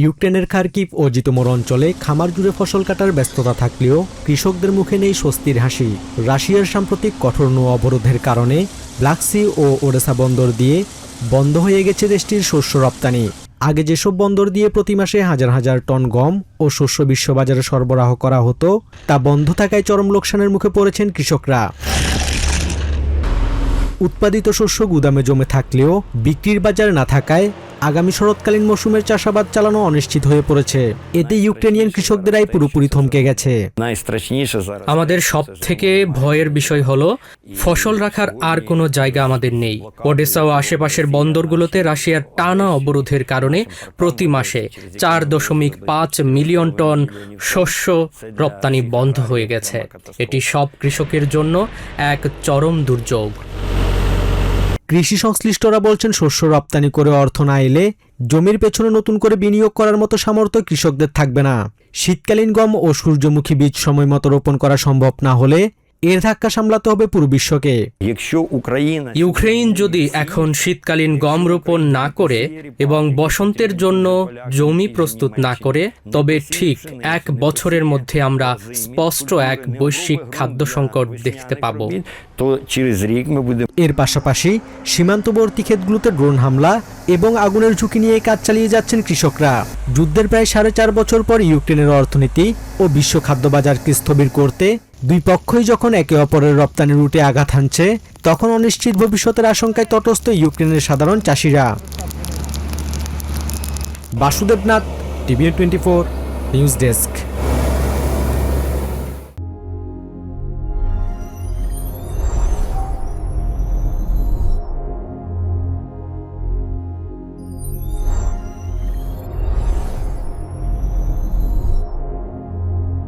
ইউক্রেনের খার্কিভ ও জিতোমোর অঞ্চলে খামার জুড়ে ফসল কাটার ব্যস্ততা থাকলেও কৃষকদের মুখে নেই স্বস্তির হাসি। রাশিয়ার সাম্প্রতিক কঠোর নৌ অবরোধের কারণে ব্ল্যাক সি ও ওডেসা বন্দর দিয়ে বন্ধ হয়ে গেছে দেশটির শস্য রপ্তানি। আগে যেসব বন্দর দিয়ে প্রতি মাসে হাজার হাজার টন গম ও শস্য বিশ্ববাজারে সরবরাহ করা হতো, তা বন্ধ থাকায় চরম লোকসানের মুখে পড়েছেন কৃষকরা। উৎপাদিত শস্য গুদামে জমে থাকলেও বিক্রির বাজার না থাকায় আগামী শরৎকালীন মৌসুমের চাষাবাদ চালানো অনিশ্চিত হয়ে পড়েছে। এতে ইউক্রেনিয়ান কৃষকদের আয় পুরোপুরি থমকে গেছে। আমাদের সবথেকে ভয়ের বিষয় হলো ফসল রাখার আর কোনো জায়গা আমাদের নেই। ওডেসা ও আশেপাশের বন্দরগুলোতে রাশিয়ার টানা অবরোধের কারণে প্রতি মাসে 4.5 মিলিয়ন টন শস্য রপ্তানি বন্ধ হয়ে গেছে। এটি সব কৃষকের জন্য এক চরম দুর্যোগ। কৃষি সংশ্লিষ্টরা বলছেন, শস্য রপ্তানি করে অর্থ না এলে জমির পেছনে নতুন করে বিনিয়োগ করার মতো সামর্থ্য কৃষকদের থাকবে না। শীতকালীন গম ও সূর্যমুখী বীজ সময় মতো রোপণ করা সম্ভব না হলে এর ধাক্কা সামলাতে হবে পুরো বিশ্বকে। ইউক্রেন যদি এখন শীতকালীন গম রোপণ না করে এবং বসন্তের জন্য জমি প্রস্তুত না করে, তবে ঠিক 1 বছরের মধ্যে আমরা স্পষ্ট এক বৈশ্বিক খাদ্য সংকট দেখতে পাব। এর পাশাপাশি সীমান্তবর্তী ক্ষেতগুলোতে ড্রোন হামলা এবং আগুনের ঝুঁকি নিয়ে কাজ চালিয়ে যাচ্ছেন কৃষকরা। যুদ্ধের প্রায় 4.5 বছর পর ইউক্রেনের অর্থনীতি ও বিশ্ব খাদ্য বাজারকে স্থবির করতে দুই পক্ষই যখন একে অপরের রপ্তানি রুটে আঘাত হানছে, তখন অনিশ্চিত ভবিষ্যতের আশঙ্কায় তটস্থ ইউক্রেনের সাধারণ চাষিরা। Basudeb Nath, TVN24 news desk.